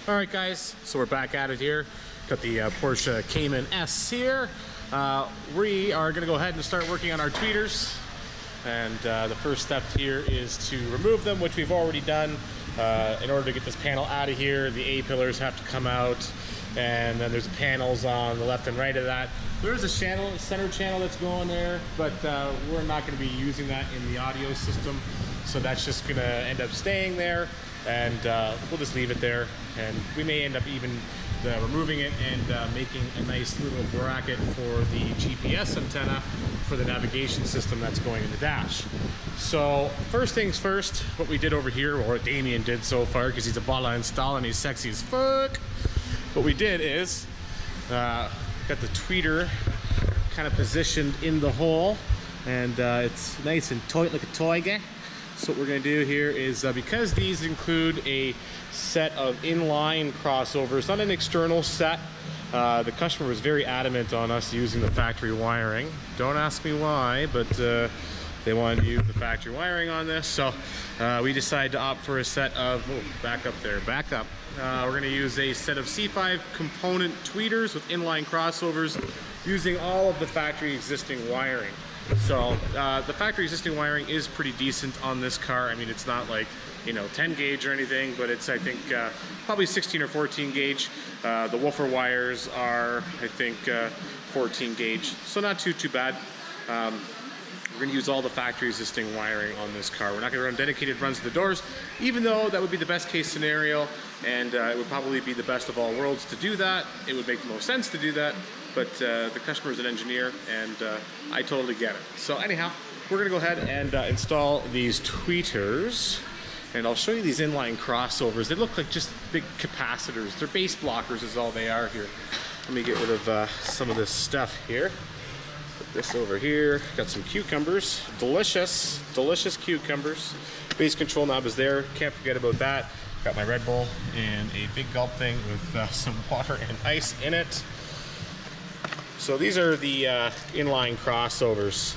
Alright guys, so we're back at it here. Got the Porsche Cayman S here. We are going to go ahead and start working on our tweeters. And the first step here is to remove them, which we've already done. In order to get this panel out of here, the A-pillars have to come out. And then there's panels on the left and right of that. There's a channel, a center channel that's going there, but we're not going to be using that in the audio system. So that's just going to end up staying there. And we'll just leave it there. And we may end up even removing it and making a nice little bracket for the GPS antenna for the navigation system that's going in the dash. So first things first, what we did over here, or what Damien did so far, because he's a bala install and he's sexy as fuck. What we did is got the tweeter kind of positioned in the hole, and it's nice and tight like a toy. So what we're going to do here is, because these include a set of inline crossovers, not an external set, the customer was very adamant on us using the factory wiring. Don't ask me why, but they wanted to use the factory wiring on this. So we decided to opt for a set of, back up there, back up. We're going to use a set of C5 component tweeters with inline crossovers using all of the factory existing wiring. So the factory existing wiring is pretty decent on this car. I mean, it's not like, you know, 10 gauge or anything, but it's, I think, probably 16 or 14 gauge. The woofer wires are, I think, 14 gauge, so not too bad. We're going to use all the factory existing wiring on this car. We're not going to run dedicated runs to the doors, even though that would be the best case scenario, and it would probably be the best of all worlds to do that. It would make the most sense to do that, but the customer is an engineer, and I totally get it. So anyhow, we're going to go ahead and install these tweeters, and I'll show you these inline crossovers. They look like just big capacitors. They're base blockers is all they are here. Let me get rid of some of this stuff here. Put this over here. Got some cucumbers. Delicious, delicious cucumbers. Base control knob is there. Can't forget about that. Got my Red Bull in a big gulp thing with some water and ice in it. So these are the inline crossovers.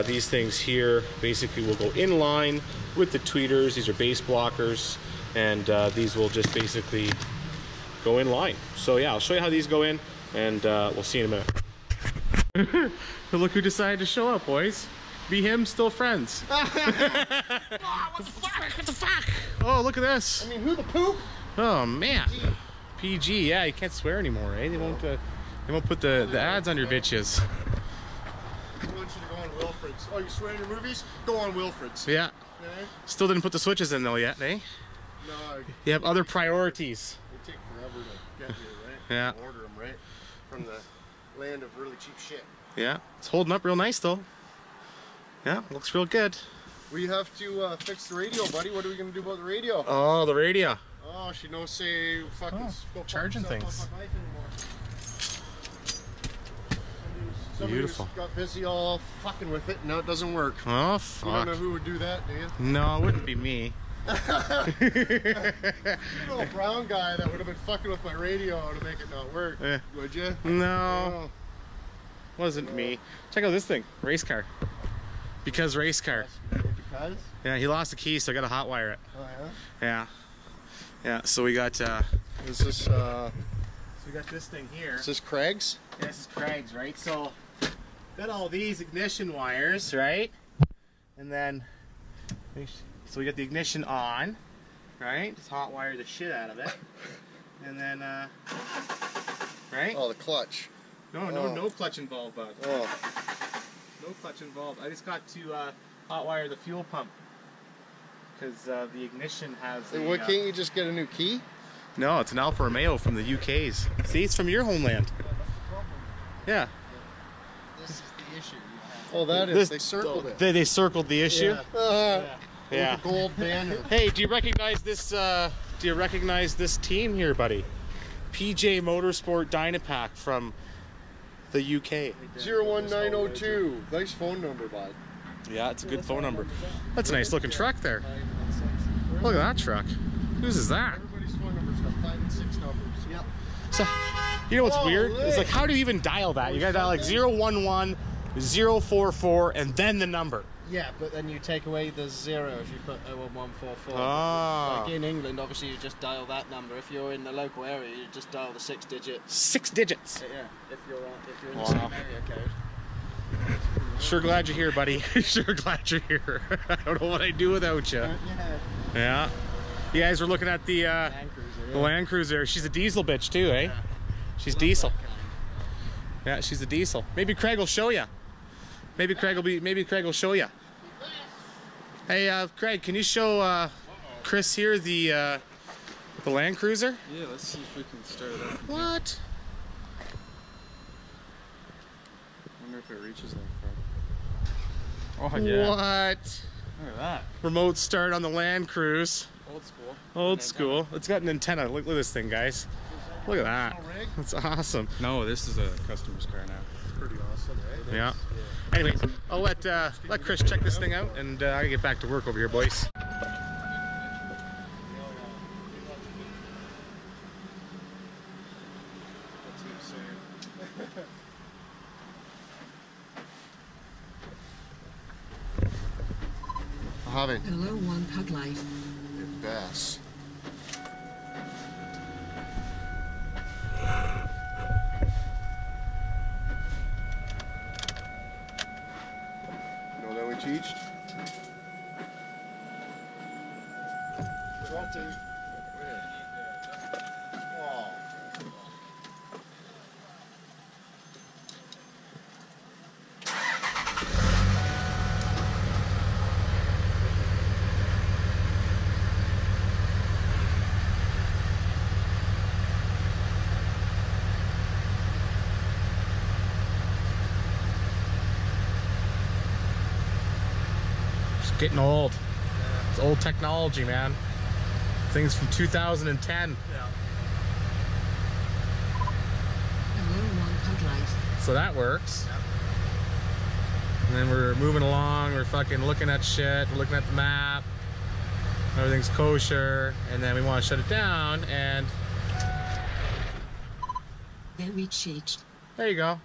These things here basically will go in line with the tweeters. These are base blockers, and these will just basically go in line. So yeah, I'll show you how these go in, and we'll see in a minute. Look who decided to show up, boys. Be him, still friends. Oh, what the fuck? What the fuck? Oh, look at this. I mean, who the poop? Oh man. PG, yeah, you can't swear anymore, eh? They won't put the ads on your bitches. I want you to go on Wilfred's. Oh, you swear in your movies? Go on Wilfred's. Yeah. Okay. Still didn't put the switches in though yet, eh? No. You have other priorities. They take forever to get here, right? Yeah. Order them, right? From the land of really cheap shit. Yeah. It's holding up real nice though. Yeah, looks real good. We have to fix the radio, buddy. What are we going to do about the radio? Oh, the radio. Oh, she knows say fucking charging things. Somebody Beautiful. got busy all fucking with it, and now it doesn't work. Oh, fuck. You don't know who would do that, do you? No, it wouldn't be me. You know a brown guy that would have been fucking with my radio to make it not work. Would you? No. Wasn't me. Check out this thing. Race car. Because race car. Because? Yeah, he lost the key, so I got to hot wire it. Oh, yeah? Yeah. Yeah, so we got Is this so we got this thing here. Is this Craig's? Yeah, this is Craig's, right? So got all these ignition wires, right? And then so we got the ignition on, right? Just hot wire the shit out of it. And then right? Oh, the clutch. No clutch involved, bud. Oh. No clutch involved. I just got to hot wire the fuel pump because the ignition has. Hey, what, can't you just get a new key? No, it's an Alfa Romeo from the UK's. See, it's from your homeland. Yeah. This is the issue. Oh, that is. They circled it. They circled the issue. Yeah. Yeah. With a gold banner. Hey, do you recognize this? Do you recognize this team here, buddy? PJ Motorsport Dynapack from the UK. 01902. Nice phone number, bud. Yeah, it's a good phone number. That's a nice looking truck there. Look at that truck. Whose is that? Everybody's phone number's got 5 and 6 numbers. Yep. So, you know what's weird? It's like, how do you even dial that? You gotta dial like 011, 044, and then the number. Yeah, but then you take away the 0 if you put 01144. Ah. Like in England, obviously you just dial that number. If you're in the local area, you just dial the 6 digits. 6 digits. Yeah, if you're in the same area code. Sure glad you're here, buddy. Sure glad you're here. I don't know what I'd do without you. Yeah. You guys were looking at the Land Cruiser. the Land Cruiser. She's a diesel bitch too, eh? Yeah. She's Love diesel. that kind. Yeah, she's a diesel. Maybe Craig will show you. Maybe Craig will show you. Hey, Craig, can you show Chris here the Land Cruiser? Yeah, let's see if we can start it up. What? I wonder if it reaches that far. Oh yeah. What? Look at that. Remote start on the Land Cruise. Old school. Old school. It's got an antenna. Look at this thing, guys. Look at that. That's awesome. No, this is a customer's car now. Pretty awesome, eh? Yeah. Anyways, I'll let Chris check this thing out, and I gotta get back to work over here, boys. Having Hello, 1PUGLIFE. it best. You know that we teach? Oh. It's getting old. It's old technology, man. Things from 2010. Hello, 1PUGLIFE. So that works. And then we're moving along, we're fucking looking at shit, we're looking at the map, everything's kosher, and then we want to shut it down, and Then we cheat. there you go.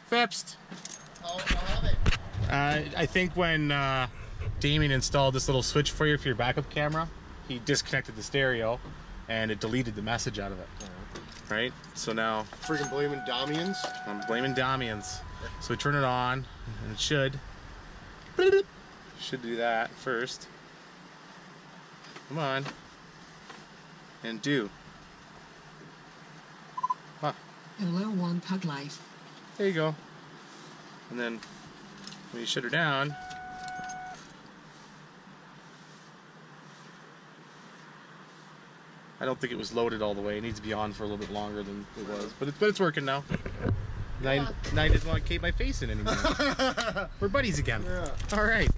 Fixed. I'll have it. I think when Damien installed this little switch for you for your backup camera, he disconnected the stereo, and it deleted the message out of it. Right? So now Freaking blaming Damians. I'm blaming Damians. So we turn it on, and it should do that first. Come on. And do. Ah, Hello, 1PUGLIFE. there you go. And then when you shut her down, I don't think it was loaded all the way. It needs to be on for a little bit longer than it was. But it's working now. Nine doesn't want to cave my face in anymore. We're buddies again. Yeah. All right,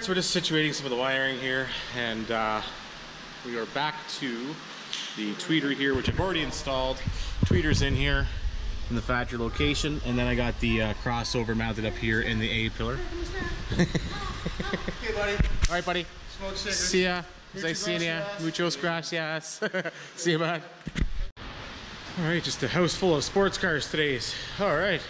so we're just situating some of the wiring here, and we are back to the tweeter here, which I've already installed. Tweeter's in here in the factory location, and then I got the crossover mounted up here in the A pillar. Okay, buddy. All right, buddy. Smoke cigarettes. See ya. Mucho Nice seeing ya. gracias. Muchos gracias. See you, bud. All right, just a house full of sports cars today. All right.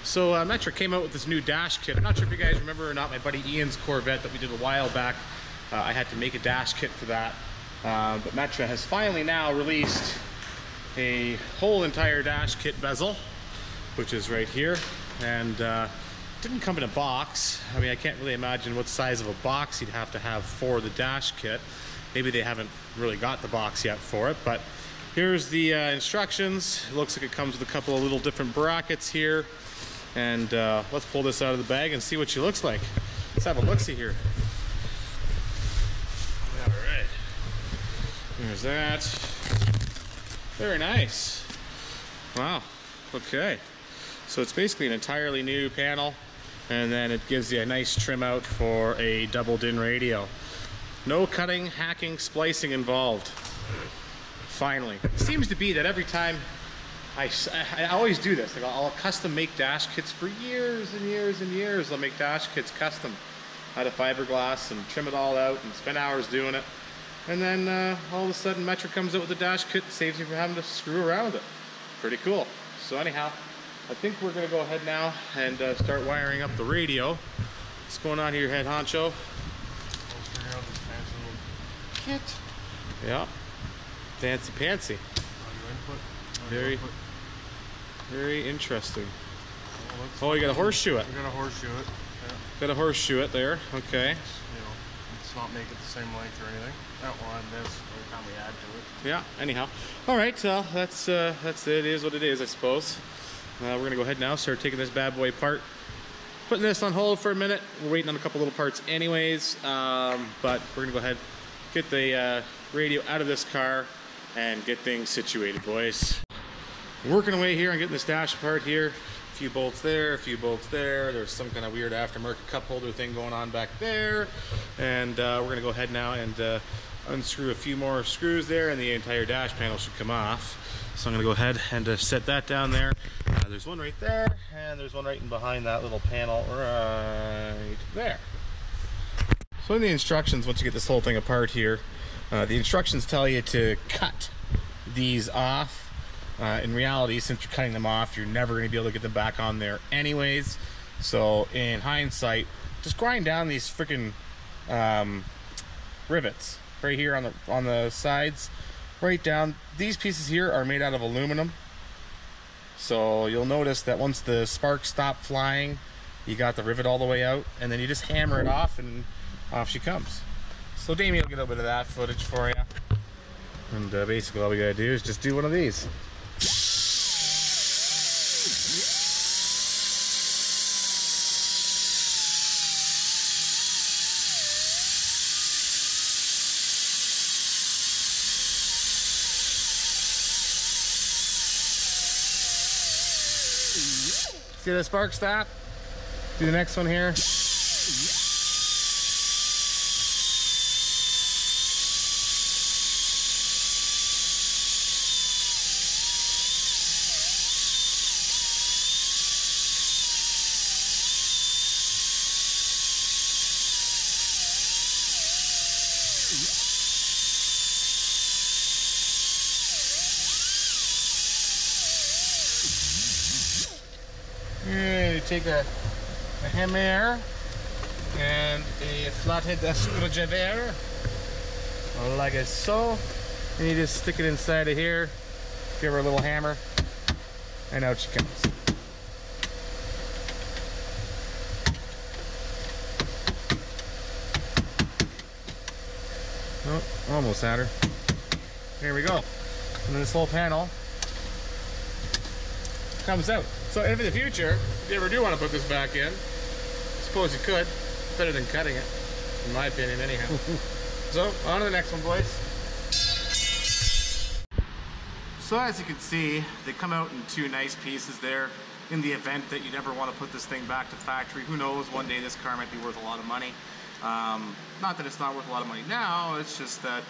So Metra came out with this new dash kit. I'm not sure if you guys remember or not my buddy Ian's Corvette that we did a while back. I had to make a dash kit for that. But Metra has finally now released a whole entire dash kit bezel, which is right here. And didn't come in a box. I mean, I can't really imagine what size of a box you'd have to have for the dash kit. Maybe they haven't really got the box yet for it, but here's the instructions. It looks like it comes with a couple of little different brackets here. And let's pull this out of the bag and see what she looks like. Let's have a look-see here. All right. There's that. Very nice. Wow. Okay. So it's basically an entirely new panel, and then it gives you a nice trim out for a double-din radio. No cutting, hacking, splicing involved. Finally. It seems to be that every time I always do this. Like I'll custom make dash kits for years and years and years. I'll make dash kits custom out of fiberglass and trim it all out and spend hours doing it. And then all of a sudden Metra comes out with a dash kit and saves me from having to screw around with it. Pretty cool. So anyhow, I think we're going to go ahead now and start wiring up the radio. What's going on here, head honcho? Figuring out this fancy little kit. Yeah. Fancy pantsy. Very interesting. Oh, you got a horseshoe it. We got a horseshoe it. Yeah. Got a horseshoe it there. Okay. You know, it's not make it the same length or anything. That one, this, every time we add to it. Yeah. Anyhow. All right. So that's it. Is what it is, I suppose. We're gonna go ahead now. Start taking this bad boy apart. Putting this on hold for a minute. We're waiting on a couple little parts, anyways. But we're gonna go ahead, get the radio out of this car, and get things situated, boys. Working away here on getting this dash apart here. A few bolts there, a few bolts there. There's some kind of weird aftermarket cup holder thing going on back there. And we're gonna go ahead now and unscrew a few more screws there, and the entire dash panel should come off. So I'm gonna go ahead and set that down there. There's one right there, and there's one right in behind that little panel right there. So in the instructions, once you get this whole thing apart here, the instructions tell you to cut these off. In reality, since you're cutting them off, you're never going to be able to get them back on there anyways. So in hindsight, just grind down these freaking rivets right here on the sides. Right down. These pieces here are made out of aluminum. So you'll notice that once the sparks stop flying, you got the rivet all the way out, and then you just hammer it off, and off she comes. So Damien will get a little bit of that footage for you. And basically all we gotta do is just do one of these. See the spark stop? Do the next one here. You take a hammer and a flathead screwdriver like so, and you just stick it inside of here, give her a little hammer, and out she comes. Oh, almost had her. Here we go. And then this whole panel comes out. So if in the future, if you ever do want to put this back in, I suppose you could. It's better than cutting it, in my opinion, anyhow. So, on to the next one, boys. So as you can see, they come out in two nice pieces there. In the event that you never want to put this thing back to factory, who knows, one day this car might be worth a lot of money. Not that it's not worth a lot of money now, it's just that,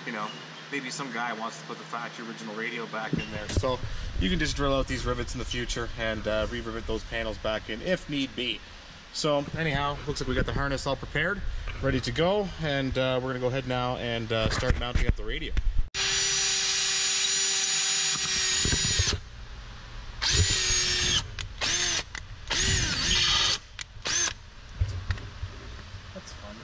you know, maybe some guy wants to put the factory original radio back in there. So you can just drill out these rivets in the future and re-rivet those panels back in if need be. So anyhow, looks like we got the harness all prepared, ready to go, and we're gonna go ahead now and start mounting up the radio. That's fun.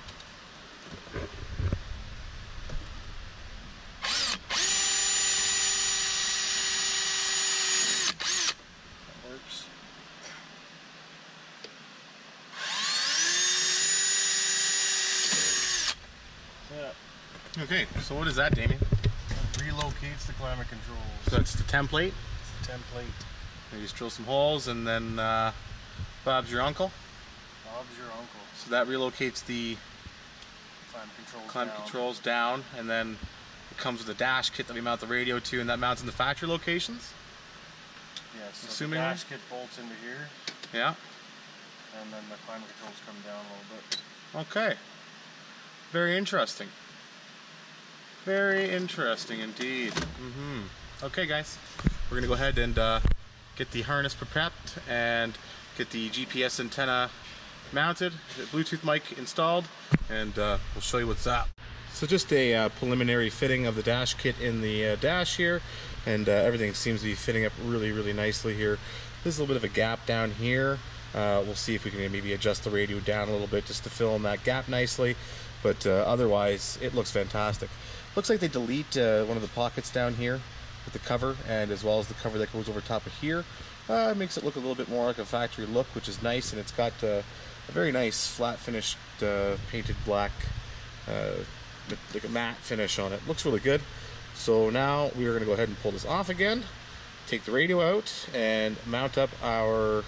That works. Yeah. Okay, so what is that, Damien? It relocates the climate controls. So that's the template. It's the template. You just drill some holes, and then Bob's your uncle. Bob's your uncle. So that relocates the Climate controls down, and then it comes with a dash kit that we mount the radio to, and that mounts in the factory locations. Yes, so assuming the dash kit bolts into here, Yeah. and then the climate controls come down a little bit. Okay. Very interesting. Very interesting indeed. Okay, guys, we're gonna go ahead and get the harness prepped and get the GPS antenna mounted, the Bluetooth mic installed, and we'll show you what's up. So just a preliminary fitting of the dash kit in the dash here, and everything seems to be fitting up really, really nicely here. There's a little bit of a gap down here, We'll see if we can maybe adjust the radio down a little bit just to fill in that gap nicely, but otherwise it looks fantastic. Looks like they delete one of the pockets down here with the cover, and as well as the cover that goes over top of here. It makes it look a little bit more like a factory look, which is nice, and it's got a very nice flat finished painted black like a matte finish on it. Looks really good. So now we are going to go ahead and pull this off again, take the radio out, and mount up our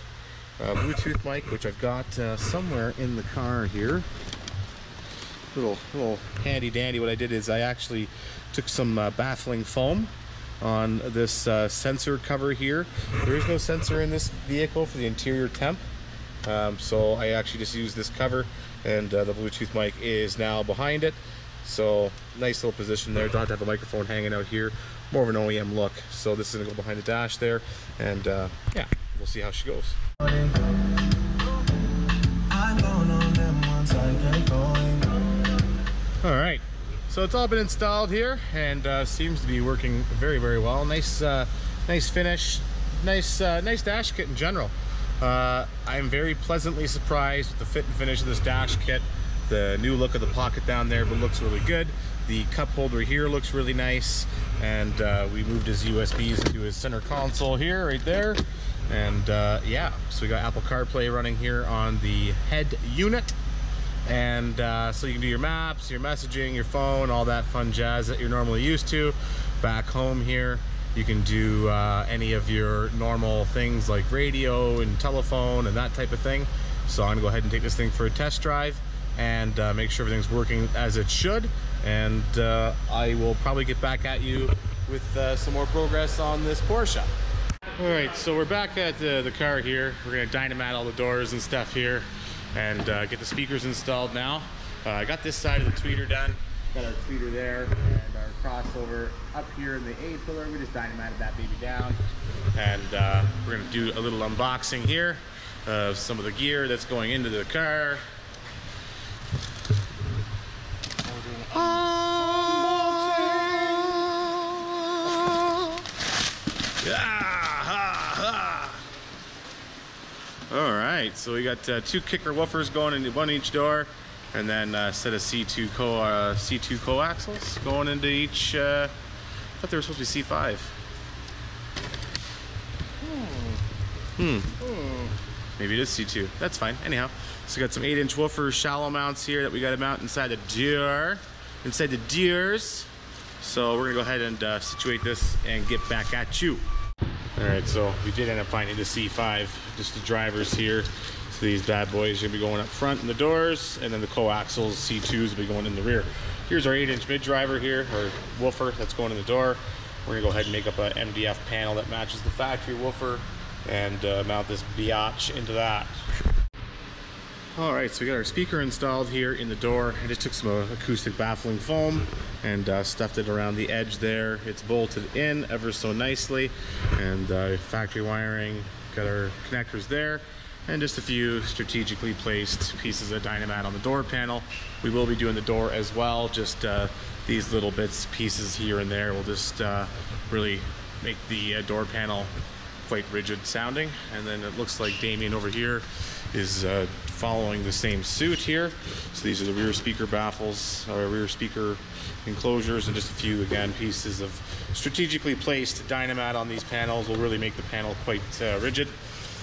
Bluetooth mic, which I've got somewhere in the car here. Little handy dandy. What I did is I actually took some baffling foam on this sensor cover here. There is no sensor in this vehicle for the interior temp, so I actually just used this cover, and the Bluetooth mic is now behind it. So nice little position there. Don't have to have a microphone hanging out here. More of an OEM look. So this is gonna go behind the dash there, and yeah, we'll see how she goes. All right, so it's all been installed here, and seems to be working very, very well. Nice, nice finish, nice dash kit in general. I'm very pleasantly surprised with the fit and finish of this dash kit. The new look of the pocket down there, but looks really good. The cup holder here looks really nice, and we moved his USBs into his center console here, right there. And yeah, so we got Apple CarPlay running here on the head unit, and so you can do your maps, your messaging, your phone, all that fun jazz that you're normally used to. Back home here, you can do any of your normal things like radio and telephone and that type of thing. So I'm gonna go ahead and take this thing for a test drive and make sure everything's working as it should, and I will probably get back at you with some more progress on this Porsche. All right, so we're back at the car here. We're gonna dynamite all the doors and stuff here, and get the speakers installed now. I got this side of the tweeter done, got our tweeter there, and our crossover up here in the A pillar. We just dynamited that baby down, and we're gonna do a little unboxing here of some of the gear that's going into the car. All right, so we got 2 kicker woofers going into one each door, and then a set of C2 coaxials going into each. I thought they were supposed to be C5. Maybe it is C2. That's fine. Anyhow, so we got some 8-inch woofers, shallow mounts here that we got to mount inside the door, inside the doors. So we're gonna go ahead and situate this and get back at you. All right, so we did end up finding the C5, just the drivers here. So these bad boys are gonna be going up front in the doors, and then the coaxials, C2s, will be going in the rear. Here's our 8-inch mid driver here, or woofer that's going in the door. We're gonna go ahead and make up an MDF panel that matches the factory woofer, and mount this biatch into that. All right, so we got our speaker installed here in the door. I just took some acoustic baffling foam and stuffed it around the edge there. It's bolted in ever so nicely, and factory wiring, got our connectors there, and just a few strategically placed pieces of dynamite on the door panel. We will be doing the door as well, just these little bits, pieces here and there will just really make the door panel quite rigid sounding. And then it looks like Damien over here is following the same suit here. So these are the rear speaker baffles, or rear speaker enclosures, and just a few, again, pieces of strategically placed dynamite on these panels will really make the panel quite rigid.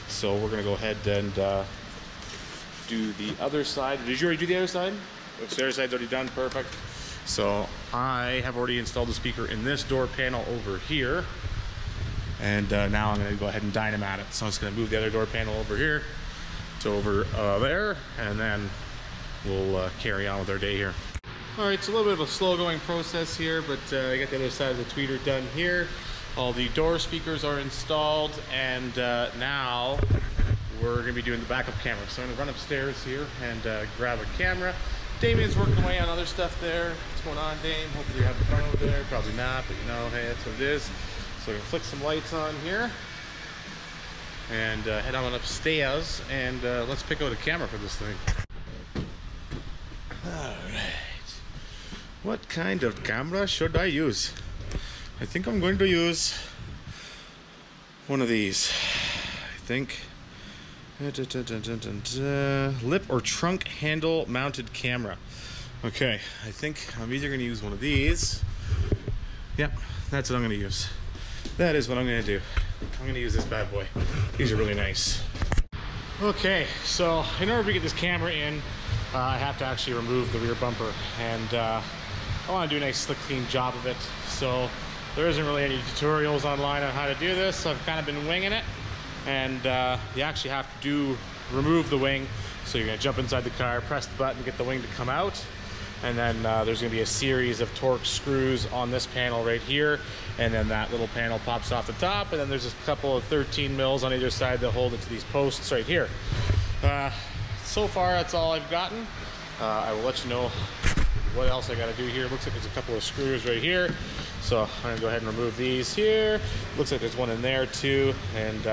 So we're gonna go ahead and do the other side. Did you already do the other side? The other side's already done, perfect. So I have already installed the speaker in this door panel over here. And now I'm gonna go ahead and dynamite it. So I'm just gonna move the other door panel over here to over there, and then we'll carry on with our day here. All right, it's a little bit of a slow going process here, but I got the other side of the tweeter done here. All the door speakers are installed, and now we're gonna be doing the backup camera. So I'm gonna run upstairs here and grab a camera. Damien's working away on other stuff there. What's going on, Dame? Hopefully you have the fun over there. Probably not, but you know, hey, that's what it is. So we're gonna flick some lights on here and head on upstairs, and let's pick out a camera for this thing. All right, what kind of camera should I use? I think I'm going to use one of these. I think Lip or trunk handle mounted camera. Okay, I think I'm either going to use one of these. Yep, that's what I'm going to use. That is what I'm going to do. I'm going to use this bad boy. These are really nice. Okay, so in order to get this camera in, I have to actually remove the rear bumper, and I want to do a nice slick clean job of it. So there isn't really any tutorials online on how to do this, so I've kind of been winging it. And you actually have to remove the wing. So you're going to jump inside the car, press the button, get the wing to come out, and then there's going to be a series of Torx screws on this panel right here, and then that little panel pops off the top, and then there's a couple of 13 mils on either side that hold it to these posts right here. So far that's all I've gotten. I will let you know what else I got to do here. Looks like there's a couple of screws right here, so I'm going to go ahead and remove these here. Looks like there's one in there too, and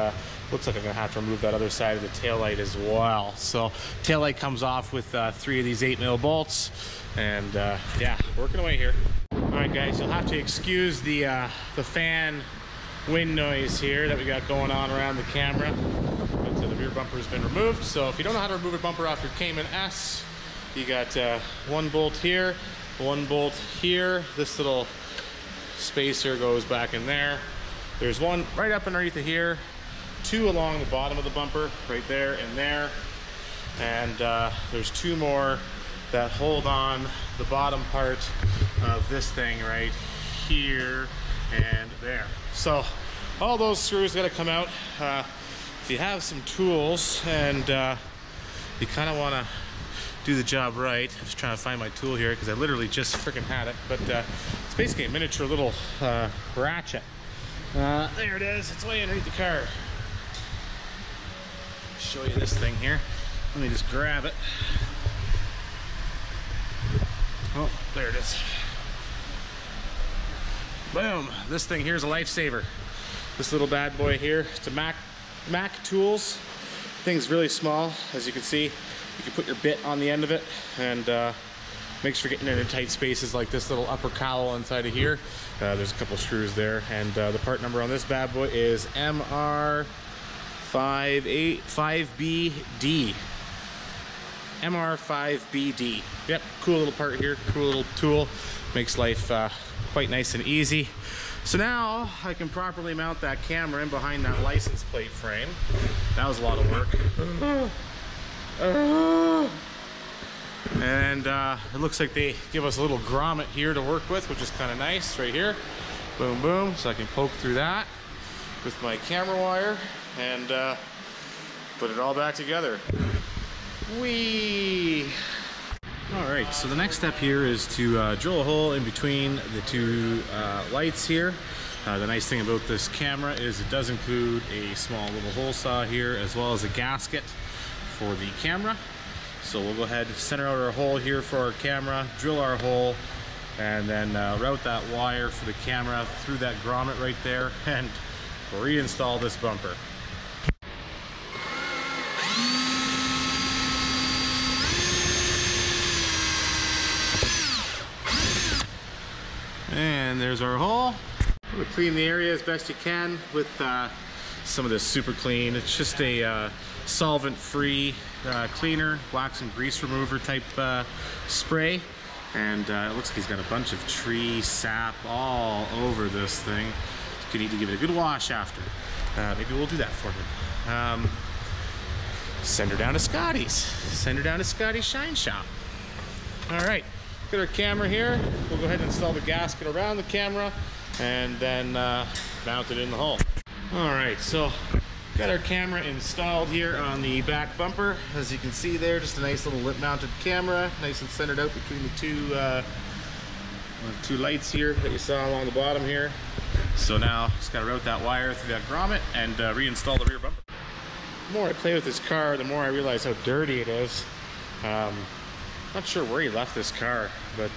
looks like I'm going to have to remove that other side of the taillight as well. So taillight comes off with 3 of these 8mm bolts, and yeah, working away here. Alright guys, you'll have to excuse the fan wind noise here that we got going on around the camera. But the rear bumper has been removed, so if you don't know how to remove a bumper off your Cayman S, you got 1 bolt here, 1 bolt here. This little spacer goes back in there. There's one right up underneath it here, 2 along the bottom of the bumper, right there and there. And there's 2 more that hold on the bottom part of this thing right here and there. So all those screws got to come out. If you have some tools and you kind of want to do the job right. I'm just trying to find my tool here because I literally just freaking had it, but it's basically a miniature little ratchet. There it is. It's way underneath the car. Show you this thing here. Let me just grab it. Oh, there it is. Boom. This thing here is a lifesaver. This little bad boy here. It's a Mac Tools. Thing's really small, as you can see. You can put your bit on the end of it, and makes for getting into tight spaces like this little upper cowl inside of here. There's a couple screws there, and the part number on this bad boy is MR5BD. MR5BD. Yep, cool little part here, cool little tool. Makes life quite nice and easy. So now I can properly mount that camera in behind that license plate frame. That was a lot of work. And it looks like they give us a little grommet here to work with, which is kind of nice right here. Boom, boom. So I can poke through that with my camera wire and put it all back together. Whee! Alright, so the next step here is to drill a hole in between the 2 lights here. The nice thing about this camera is it does include a small little hole saw here, as well as a gasket for the camera. So we'll go ahead and center out our hole here for our camera, drill our hole, and then route that wire for the camera through that grommet right there, and reinstall this bumper. And there's our hole. We'll clean the area as best you can with some of this super clean. It's just a solvent-free cleaner, wax and grease remover type spray. And it looks like he's got a bunch of tree sap all over this thing. You need to give it a good wash after. Maybe we'll do that for him. Send her down to Scotty's. Send her down to Scotty's Shine Shop. All right. Got our camera here. We'll go ahead and install the gasket around the camera and then mount it in the hole. Alright, so got our camera installed here on the back bumper. As you can see there, just a nice little lip mounted camera, nice and centered out between the 2 lights here that you saw along the bottom here. So now just gotta route that wire through that grommet and reinstall the rear bumper. The more I play with this car, the more I realize how dirty it is. Not sure where he left this car, but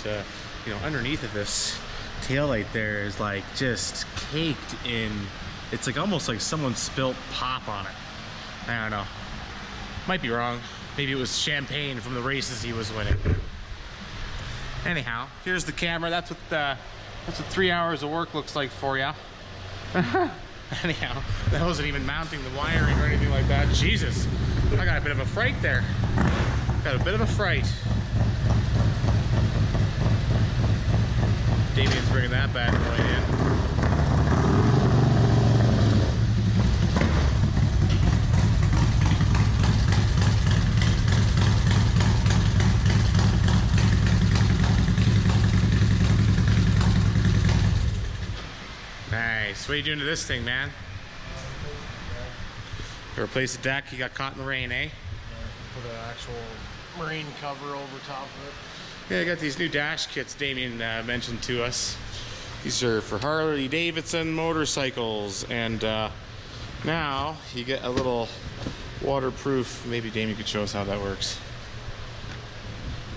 you know, underneath of this taillight there is like just caked in. It's like almost like someone spilt pop on it. I don't know. Might be wrong. Maybe it was champagne from the races he was winning. Anyhow, here's the camera. That's what 3 hours of work looks like for you. Anyhow, that wasn't even mounting the wiring or anything like that. Jesus. I got a bit of a fright there. Got a bit of a fright. Damien's bringing that bad boy in. Nice. What are you doing to this thing, man? You replace the deck, you got caught in the rain, eh? Put an actual marine cover over top of it. Yeah, I got these new dash kits Damien mentioned to us. These are for Harley Davidson motorcycles, and now you get a little waterproof. Maybe Damien could show us how that works.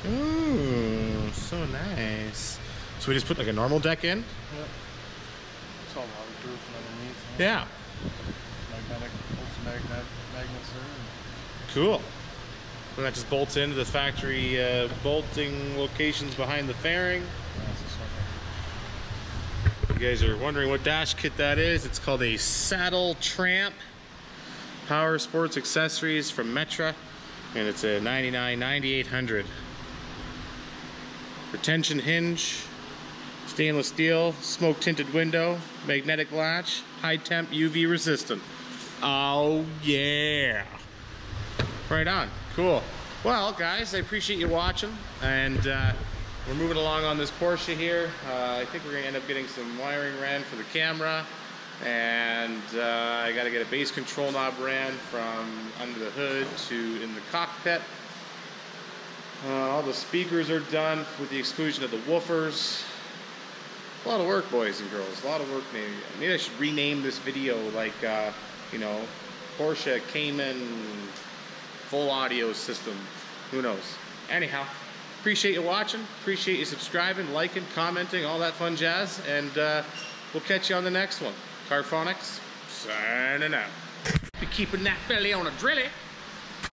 Ooh, so nice. So we just put like a normal deck in? Yep. It's all waterproof and underneath. Yeah. Magnets there. Cool. And that just bolts into the factory bolting locations behind the fairing. If you guys are wondering what dash kit that is, it's called a Saddle Tramp Power Sports Accessories from Metra, and it's a 9800. Retention hinge, stainless steel, smoke tinted window, magnetic latch, high temp UV resistant. Oh yeah. Right on. Cool. Well, guys, I appreciate you watching, and we're moving along on this Porsche here. I think we're going to end up getting some wiring ran for the camera, and I got to get a base control knob ran from under the hood to in the cockpit. All the speakers are done with the exclusion of the woofers. A lot of work, boys and girls. A lot of work. Maybe I should rename this video like, you know, Porsche Cayman full audio system. Who knows? Anyhow, appreciate you watching. Appreciate you subscribing, liking, commenting, all that fun jazz. And we'll catch you on the next one. Carphonics, signing out. Be keeping that belly on a drilly.